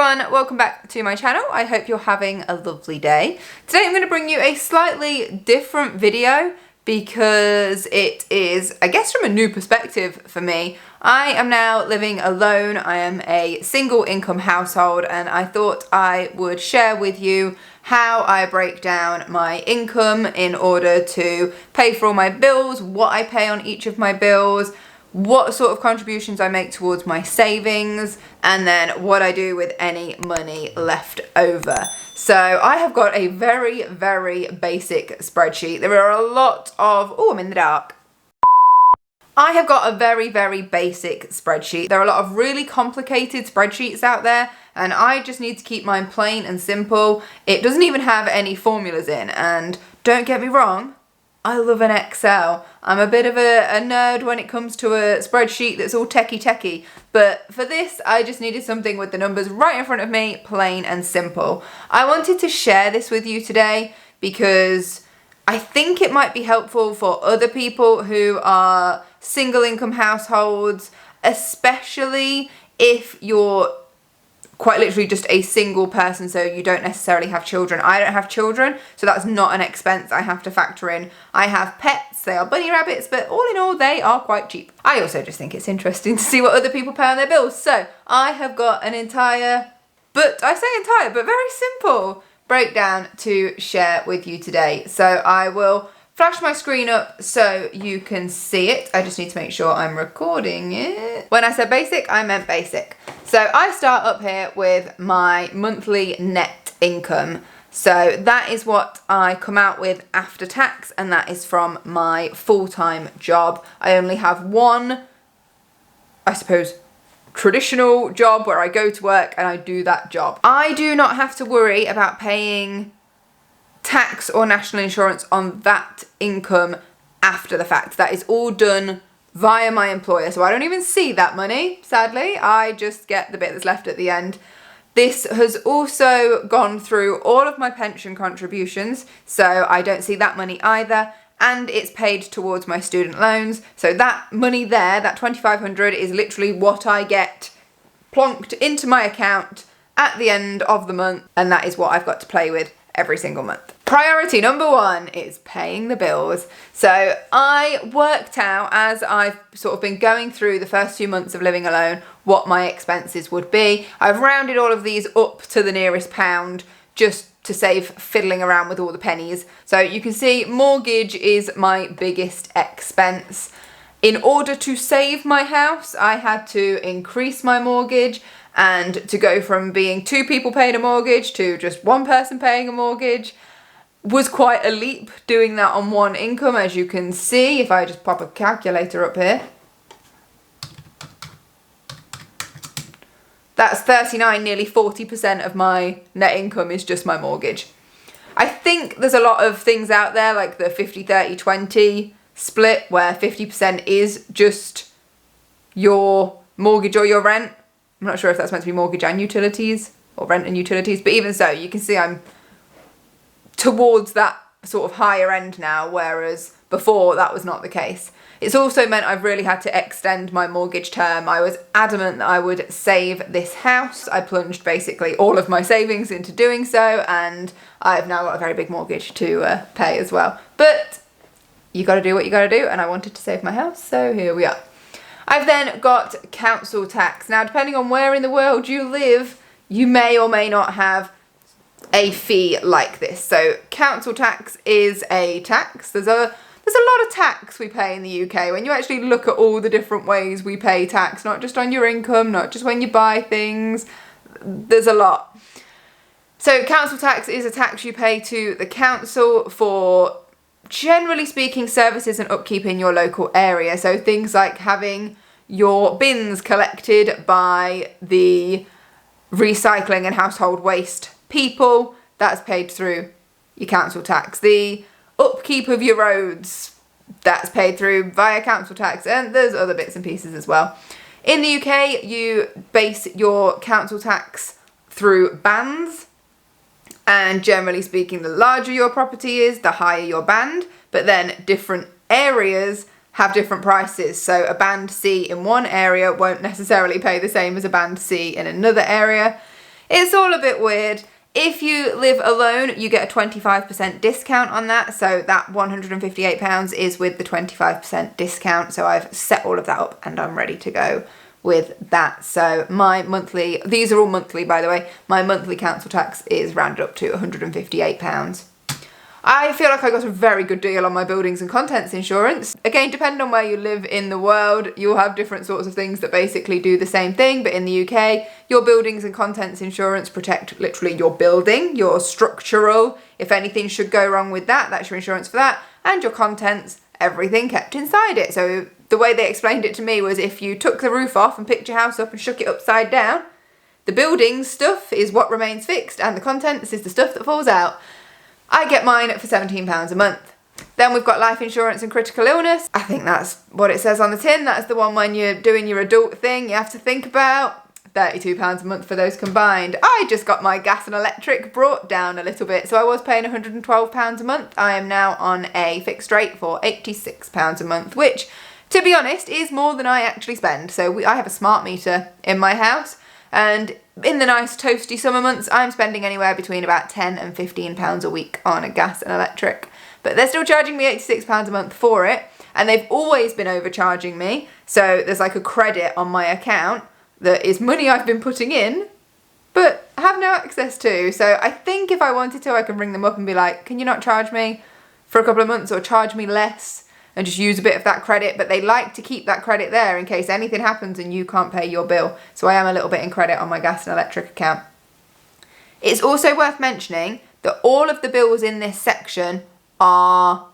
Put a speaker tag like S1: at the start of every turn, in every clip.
S1: everyone, welcome back to my channel. I hope you're having a lovely day. Today I'm going to bring you a slightly different video because it is, I guess, from a new perspective for me. I am now living alone. I am a single income household and I thought I would share with you how I break down my income in order to pay for all my bills, what I pay on each of my bills, what sort of contributions I make towards my savings, and then what I do with any money left over. So I have got a very, very basic spreadsheet. There are a lot of, oh, I'm in the dark. I have got a very, very basic spreadsheet. There are a lot of really complicated spreadsheets out there, and I just need to keep mine plain and simple. It doesn't even have any formulas in, and don't get me wrong, I love an Excel. I'm a bit of a nerd when it comes to a spreadsheet that's all techie, but for this, I just needed something with the numbers right in front of me, plain and simple. I wanted to share this with you today because I think it might be helpful for other people who are single income households, especially if you're quite literally just a single person, so you don't necessarily have children. I don't have children, so that's not an expense I have to factor in. I have pets, they are bunny rabbits, but all in all, they are quite cheap. I also just think it's interesting to see what other people pay on their bills. So I have got an entire, but I say entire, but very simple breakdown to share with you today. So I will flash my screen up so you can see it. I just need to make sure I'm recording it. When I said basic, I meant basic. So I start up here with my monthly net income. So that is what I come out with after tax, and that is from my full-time job. I only have one, I suppose, traditional job where I go to work and I do that job. I do not have to worry about paying tax or national insurance on that income after the fact. That is all done via my employer, so I don't even see that money, sadly. I just get the bit that's left at the end. This has also gone through all of my pension contributions, so I don't see that money either, and it's paid towards my student loans. So that money there, that $2,500, is literally what I get plonked into my account at the end of the month, and that is what I've got to play with every single month. Priority number one is paying the bills. So I worked out, as I've sort of been going through the first few months of living alone, what my expenses would be. I've rounded all of these up to the nearest pound just to save fiddling around with all the pennies. So you can see mortgage is my biggest expense. In order to save my house, I had to increase my mortgage, and to go from being two people paying a mortgage to just one person paying a mortgage was quite a leap, doing that on one income, as you can see. If I just pop a calculator up here, that's 39, nearly 40% of my net income is just my mortgage. I think there's a lot of things out there like the 50-30-20 split where 50% is just your mortgage or your rent. I'm not sure if that's meant to be mortgage and utilities or rent and utilities, but even so, you can see I'm towards that sort of higher end now, whereas before that was not the case. It's also meant I've really had to extend my mortgage term. I was adamant that I would save this house. I plunged basically all of my savings into doing so, and I've now got a very big mortgage to pay as well. But you got to do what you got to do, and I wanted to save my house, so here we are. I've then got council tax. Now, depending on where in the world you live, you may or may not have a fee like this. So council tax is a tax. There's a lot of tax we pay in the UK. When you actually look at all the different ways we pay tax, not just on your income, not just when you buy things, there's a lot. So council tax is a tax you pay to the council for, generally speaking, services and upkeep in your local area. So things like having your bins collected by the recycling and household waste people, that's paid through your council tax. The upkeep of your roads, that's paid through via council tax, and there's other bits and pieces as well. In the UK, you base your council tax through bands. And generally speaking, the larger your property is, the higher your band, but then different areas have different prices. So a band C in one area won't necessarily pay the same as a band C in another area. It's all a bit weird. If you live alone, you get a 25% discount on that. So that £158 is with the 25% discount. So I've set all of that up and I'm ready to go with that. So my monthly, these are all monthly by the way, my monthly council tax is rounded up to £158. I feel like I got a very good deal on my buildings and contents insurance. Again, depending on where you live in the world, you'll have different sorts of things that basically do the same thing. But in the UK, your buildings and contents insurance protect literally your building, your structural. If anything should go wrong with that, that's your insurance for that. And your contents, everything kept inside it. So the way they explained it to me was if you took the roof off and picked your house up and shook it upside down, the building stuff is what remains fixed and the contents is the stuff that falls out. I get mine for £17 a month. Then we've got life insurance and critical illness. I think that's what it says on the tin. That's the one when you're doing your adult thing you have to think about. £32 a month for those combined. I just got my gas and electric brought down a little bit. So I was paying £112 a month. I am now on a fixed rate for £86 a month, which, to be honest, is more than I actually spend. So I have a smart meter in my house, and in the nice toasty summer months, I'm spending anywhere between about £10 and £15 a week on a gas and electric. But they're still charging me £86 a month for it, and they've always been overcharging me. So there's like a credit on my account that is money I've been putting in, but have no access to. So I think if I wanted to, I can ring them up and be like, can you not charge me for a couple of months or charge me less? And just use a bit of that credit, but they like to keep that credit there in case anything happens and you can't pay your bill. So I am a little bit in credit on my gas and electric account. It's also worth mentioning that all of the bills in this section are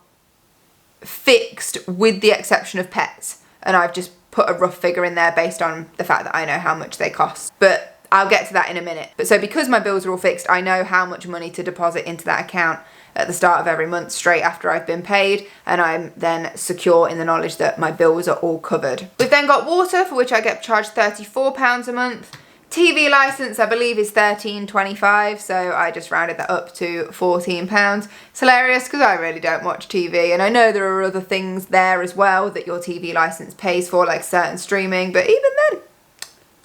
S1: fixed with the exception of pets. And I've just put a rough figure in there based on the fact that I know how much they cost. But I'll get to that in a minute. But so because my bills are all fixed, I know how much money to deposit into that account at the start of every month straight after I've been paid, and I'm then secure in the knowledge that my bills are all covered. We've then got water, for which I get charged £34 a month. TV licence I believe is £13.25, so I just rounded that up to £14. It's hilarious because I really don't watch TV, and I know there are other things there as well that your TV licence pays for, like certain streaming, but even then,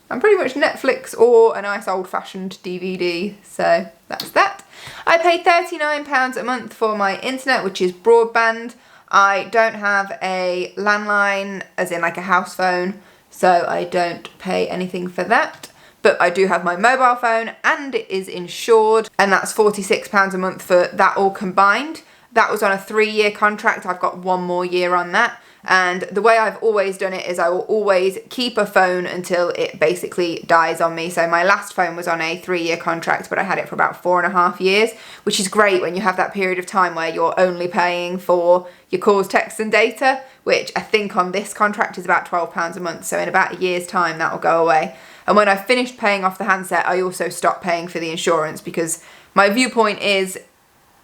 S1: I'm pretty much Netflix or a nice old-fashioned DVD, so that's that. I pay £39 a month for my internet, which is broadband. I don't have a landline, as in like a house phone, so I don't pay anything for that. But I do have my mobile phone and it is insured, and that's £46 a month for that all combined. That was on a 3-year contract. I've got 1 more year on that. And the way I've always done it is I will always keep a phone until it basically dies on me. So my last phone was on a 3-year contract, but I had it for about 4.5 years, which is great when you have that period of time where you're only paying for your calls, texts and data, which I think on this contract is about £12 a month. So in about a year's time, that will go away. And when I finished paying off the handset, I also stopped paying for the insurance, because my viewpoint is,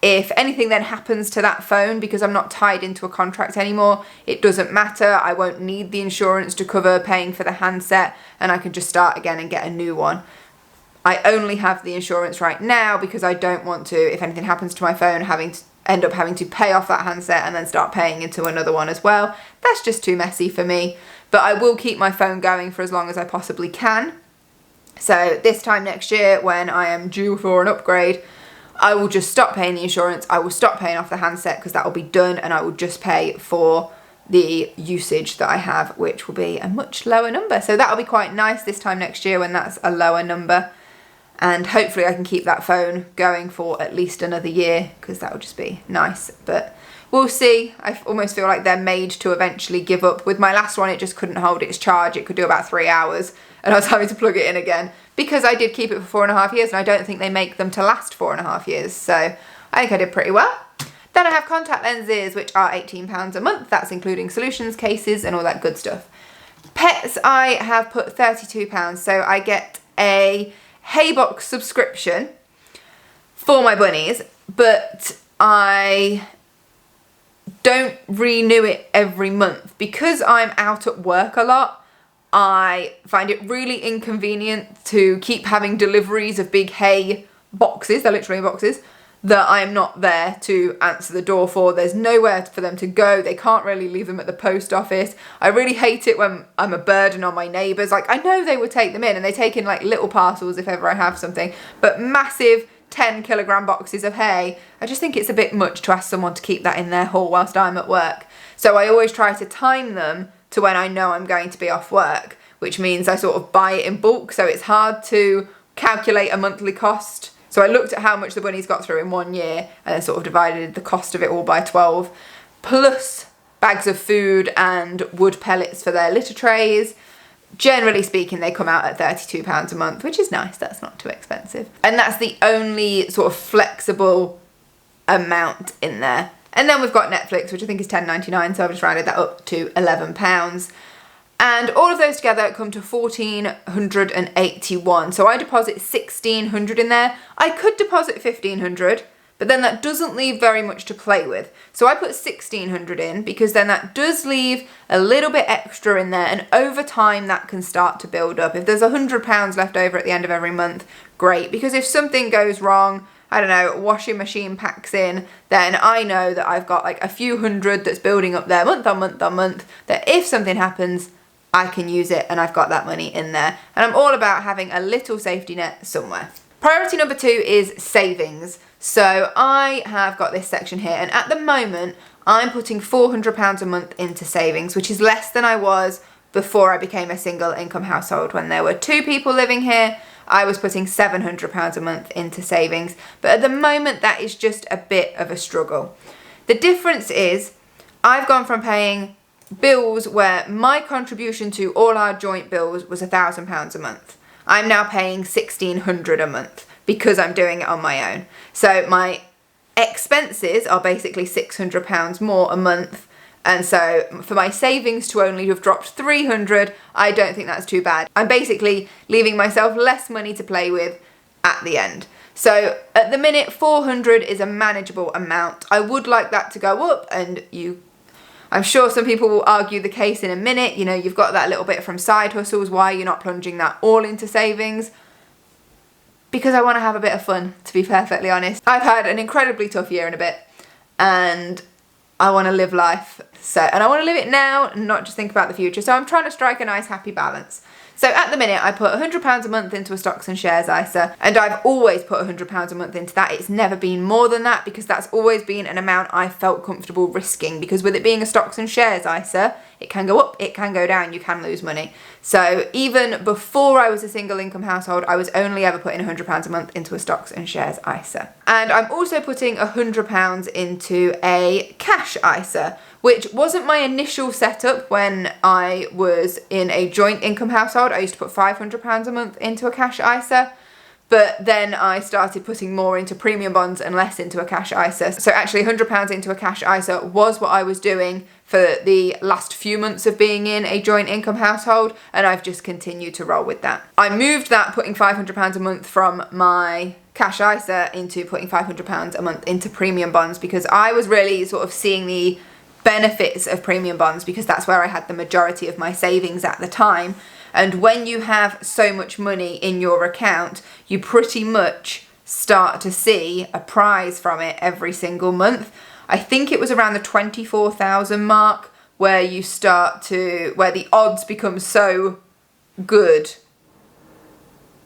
S1: if anything then happens to that phone, because I'm not tied into a contract anymore, it doesn't matter. I won't need the insurance to cover paying for the handset, and I can just start again and get a new one. I only have the insurance right now because I don't want to, if anything happens to my phone, end up having to pay off that handset and then start paying into another one as well. That's just too messy for me. But I will keep my phone going for as long as I possibly can. So this time next year, when I am due for an upgrade, I will just stop paying the insurance. I will stop paying off the handset because that will be done, and I will just pay for the usage that I have, which will be a much lower number. So that'll be quite nice this time next year when that's a lower number. And hopefully I can keep that phone going for at least another year, because that will just be nice. But we'll see. I almost feel like they're made to eventually give up. With my last one, it just couldn't hold its charge. It could do about 3 hours, and I was having to plug it in again because I did keep it for 4.5 years, and I don't think they make them to last 4.5 years. So I think I did pretty well. Then I have contact lenses, which are £18 a month. That's including solutions, cases, and all that good stuff. Pets, I have put £32. So I get a Haybox subscription for my bunnies, but I don't renew it every month because I'm out at work a lot. I find it really inconvenient to keep having deliveries of big hay boxes, they're literally boxes, that I'm not there to answer the door for. There's nowhere for them to go. They can't really leave them at the post office. I really hate it when I'm a burden on my neighbours. Like, I know they would take them in, and they take in like little parcels if ever I have something, but massive 10-kilogram boxes of hay, I just think it's a bit much to ask someone to keep that in their haul whilst I'm at work. So I always try to time them to when I know I'm going to be off work, which means I sort of buy it in bulk, so it's hard to calculate a monthly cost. So I looked at how much the bunnies got through in 1 year and then sort of divided the cost of it all by 12, plus bags of food and wood pellets for their litter trays. Generally speaking, they come out at £32 a month, which is nice. That's not too expensive. And that's the only sort of flexible amount in there. And then we've got Netflix, which I think is £10.99, so I've just rounded that up to £11. And all of those together come to £1,481. So I deposit £1,600 in there. I could deposit £1,500, but then that doesn't leave very much to play with. So I put £1,600 in because then that does leave a little bit extra in there, and over time that can start to build up. If there's £100 left over at the end of every month, great. Because if something goes wrong, I don't know, washing machine packs in, then I know that I've got like a few hundred that's building up there month on month on month, that if something happens, I can use it and I've got that money in there. And I'm all about having a little safety net somewhere. Priority number 2 is savings. So I have got this section here, and at the moment I'm putting £400 a month into savings, which is less than I was before I became a single income household. When there were 2 people living here, I was putting £700 a month into savings. But at the moment that is just a bit of a struggle. The difference is I've gone from paying bills where my contribution to all our joint bills was £1,000 a month. I'm now paying £1,600 a month because I'm doing it on my own. So my expenses are basically £600 more a month. And so for my savings to only have dropped £300, I don't think that's too bad. I'm basically leaving myself less money to play with at the end. So at the minute, £400 is a manageable amount. I would like that to go up, and I'm sure some people will argue the case in a minute. You know, you've got that little bit from side hustles. Why you're not plunging that all into savings? Because I want to have a bit of fun, to be perfectly honest. I've had an incredibly tough year and a bit, and I want to live life. And I want to live it now and not just think about the future. So I'm trying to strike a nice happy balance. So at the minute, I put £100 a month into a stocks and shares ISA, and I've always put £100 a month into that. It's never been more than that because that's always been an amount I felt comfortable risking, because with it being a stocks and shares ISA, it can go up, it can go down, you can lose money. So even before I was a single income household, I was only ever putting £100 a month into a stocks and shares ISA. And I'm also putting £100 into a cash ISA, which wasn't my initial setup when I was in a joint income household. I used to put £500 a month into a cash ISA, but then I started putting more into premium bonds and less into a cash ISA. So actually £100 into a cash ISA was what I was doing for the last few months of being in a joint income household, and I've just continued to roll with that. I moved that, putting £500 a month from my cash ISA into putting £500 a month into premium bonds, because I was really sort of seeing the benefits of premium bonds, because that's where I had the majority of my savings at the time. And when you have so much money in your account, you pretty much start to see a prize from it every single month. I think it was around the 24,000 mark where the odds become so good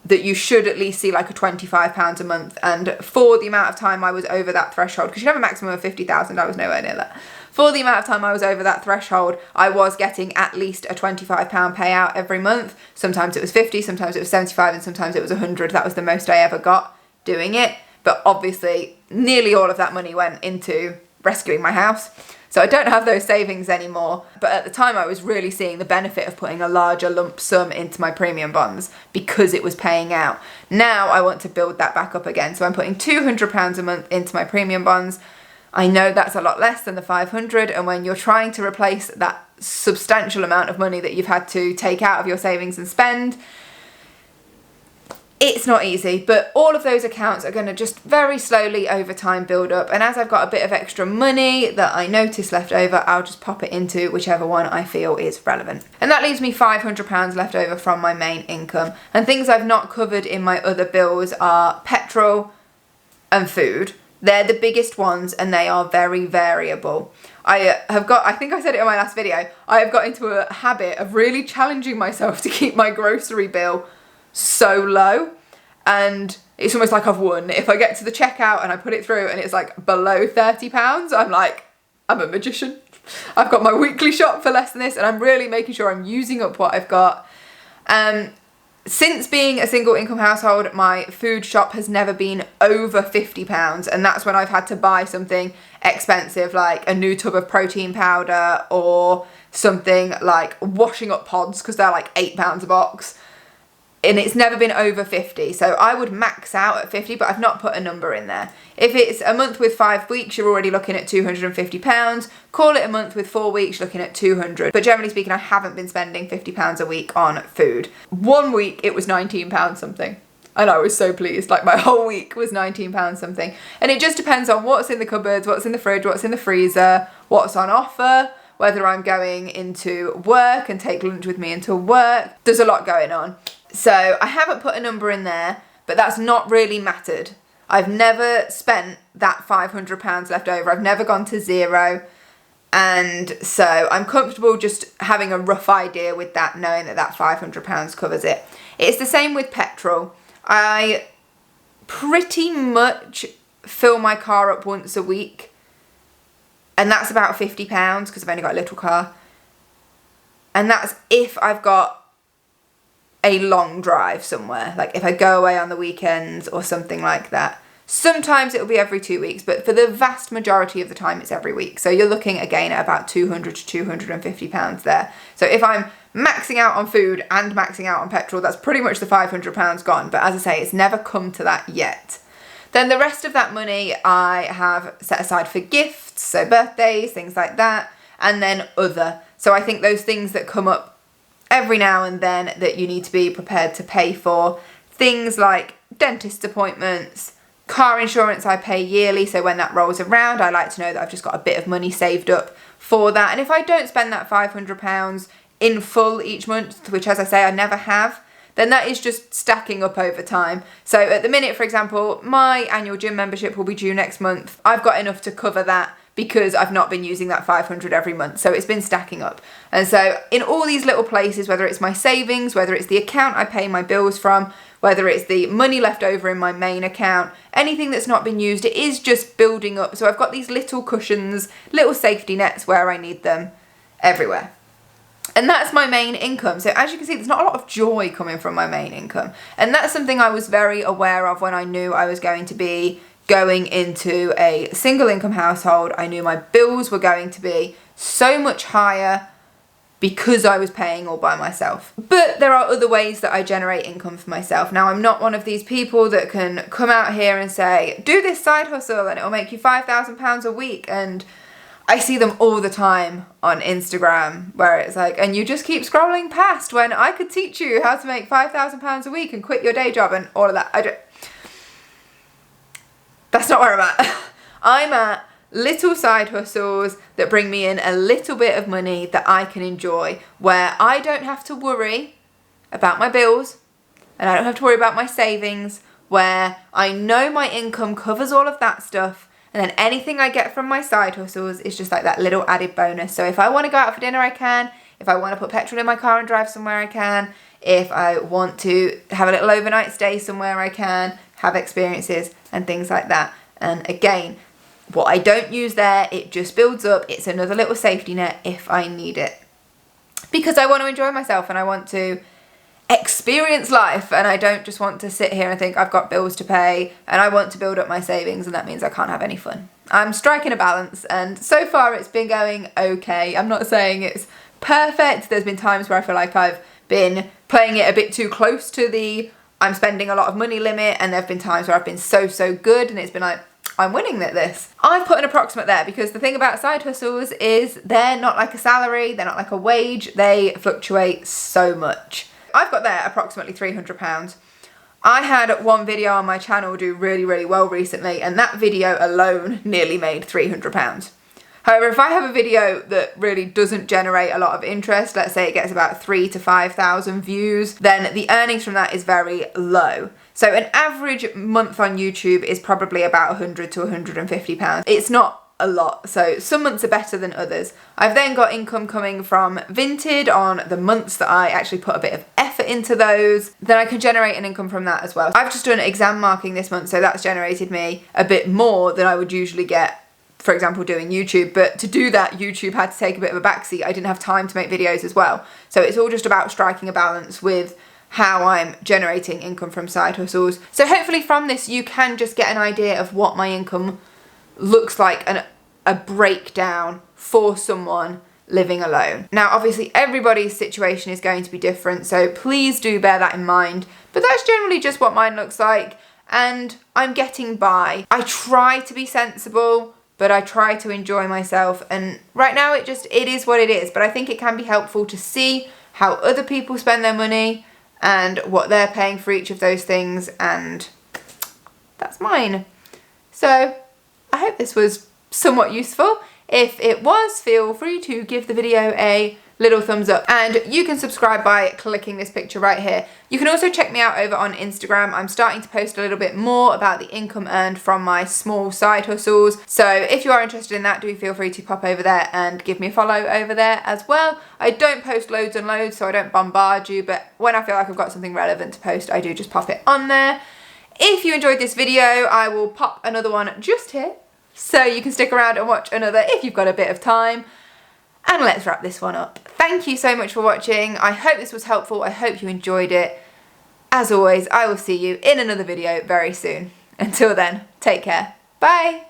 S1: that you should at least see like a £25 a month. And for the amount of time I was over that threshold, because you have a maximum of 50,000, I was nowhere near that. For the amount of time I was over that threshold, I was getting at least a £25 payout every month. Sometimes it was 50, sometimes it was 75, and sometimes it was 100. That was the most I ever got doing it. But obviously, nearly all of that money went into rescuing my house. So I don't have those savings anymore. But at the time, I was really seeing the benefit of putting a larger lump sum into my premium bonds because it was paying out. Now I want to build that back up again. So I'm putting £200 a month into my premium bonds. I know that's a lot less than the 500, and when you're trying to replace that substantial amount of money that you've had to take out of your savings and spend, it's not easy. But all of those accounts are going to just very slowly over time build up, and as I've got a bit of extra money that I notice left over, I'll just pop it into whichever one I feel is relevant. And that leaves me £500 left over from my main income, and things I've not covered in my other bills are petrol and food. They're the biggest ones and they are very variable. I think I said it in my last video, I have got into a habit of really challenging myself to keep my grocery bill so low, and it's almost like I've won. If I get to the checkout and I put it through and it's like below £30, I'm like, I'm a magician. I've got my weekly shop for less than this, and I'm really making sure I'm using up what I've got. Since being a single income household, my food shop has never been over £50, and that's when I've had to buy something expensive like a new tub of protein powder or something like washing up pods because they're like £8 a box. And it's never been over 50. So I would max out at 50, but I've not put a number in there. If it's a month with 5 weeks, you're already looking at £250. Call it a month with 4 weeks, looking at 200. But generally speaking, I haven't been spending £50 a week on food. 1 week, it was £19 something. And I was so pleased. Like my whole week was £19 something. And it just depends on what's in the cupboards, what's in the fridge, what's in the freezer, what's on offer, whether I'm going into work and take lunch with me into work. There's a lot going on. So I haven't put a number in there, but that's not really mattered. I've never spent that £500 left over. I've never gone to zero. And so I'm comfortable just having a rough idea with that, knowing that that £500 covers it. It's the same with petrol. I pretty much fill my car up once a week. And that's about £50 because I've only got a little car. And that's if I've got a long drive somewhere, like if I go away on the weekends or something like that. Sometimes it'll be every 2 weeks, but for the vast majority of the time it's every week. So you're looking again at about £200 to £250 there. So if I'm maxing out on food and maxing out on petrol, that's pretty much the £500 gone. But as I say, it's never come to that yet. Then the rest of that money I have set aside for gifts, so birthdays, things like that, and then other. So I think those things that come up every now and then that you need to be prepared to pay for. Things like dentist appointments, car insurance I pay yearly, so when that rolls around I like to know that I've just got a bit of money saved up for that. And if I don't spend that £500 in full each month, which as I say I never have, then that is just stacking up over time. So at the minute, for example, my annual gym membership will be due next month. I've got enough to cover that because I've not been using that £500 every month. So it's been stacking up. And so in all these little places, whether it's my savings, whether it's the account I pay my bills from, whether it's the money left over in my main account, anything that's not been used, it is just building up. So I've got these little cushions, little safety nets where I need them everywhere. And that's my main income. So as you can see, there's not a lot of joy coming from my main income. And that's something I was very aware of when I knew I was going to be going into a single income household. I knew my bills were going to be so much higher because I was paying all by myself. But there are other ways that I generate income for myself. Now, I'm not one of these people that can come out here and say, do this side hustle and it'll make you £5,000 a week. And I see them all the time on Instagram where it's like, and you just keep scrolling past when I could teach you how to make £5,000 a week and quit your day job and all of that. That's not where I'm at. I'm at little side hustles that bring me in a little bit of money that I can enjoy, where I don't have to worry about my bills and I don't have to worry about my savings, where I know my income covers all of that stuff, and then anything I get from my side hustles is just like that little added bonus. So if I want to go out for dinner, I can. If I want to put petrol in my car and drive somewhere, I can. If I want to have a little overnight stay somewhere, I can. Have experiences and things like that. And again, what I don't use there, it just builds up. It's another little safety net if I need it. Because I want to enjoy myself and I want to experience life, and I don't just want to sit here and think I've got bills to pay and I want to build up my savings, and that means I can't have any fun. I'm striking a balance, and so far it's been going okay. I'm not saying it's perfect. There's been times where I feel like I've been playing it a bit too close to the I'm spending a lot of money limit, and there have been times where I've been so good and it's been like, I'm winning at this. I've put an approximate there because the thing about side hustles is they're not like a salary, they're not like a wage, they fluctuate so much. I've got there approximately £300. I had one video on my channel do really well recently, and that video alone nearly made £300. However, if I have a video that really doesn't generate a lot of interest, let's say it gets about 3,000 to 5,000 views, then the earnings from that is very low. So an average month on YouTube is probably about £100 to £150. It's not a lot, so some months are better than others. I've then got income coming from Vinted on the months that I actually put a bit of effort into those. Then I can generate an income from that as well. I've just done exam marking this month, so that's generated me a bit more than I would usually get, for example, doing YouTube. But to do that, YouTube had to take a bit of a backseat. I didn't have time to make videos as well. So it's all just about striking a balance with how I'm generating income from side hustles. So hopefully from this you can just get an idea of what my income looks like and a breakdown for someone living alone. Now obviously everybody's situation is going to be different, so please do bear that in mind, but that's generally just what mine looks like, and I'm getting by. I try to be sensible, but I try to enjoy myself, and right now it is what it is. But I think it can be helpful to see how other people spend their money and what they're paying for each of those things, and that's mine. So I hope this was somewhat useful. If it was, feel free to give the video a little thumbs up, and you can subscribe by clicking this picture right here. You can also check me out over on Instagram. I'm starting to post a little bit more about the income earned from my small side hustles, so if you are interested in that, do feel free to pop over there and give me a follow over there as well. I don't post loads and loads, so I don't bombard you, but when I feel like I've got something relevant to post, I do just pop it on there. If you enjoyed this video, I will pop another one just here, so you can stick around and watch another if you've got a bit of time. And let's wrap this one up. Thank you so much for watching. I hope this was helpful. I hope you enjoyed it. As always, I will see you in another video very soon. Until then, take care. Bye.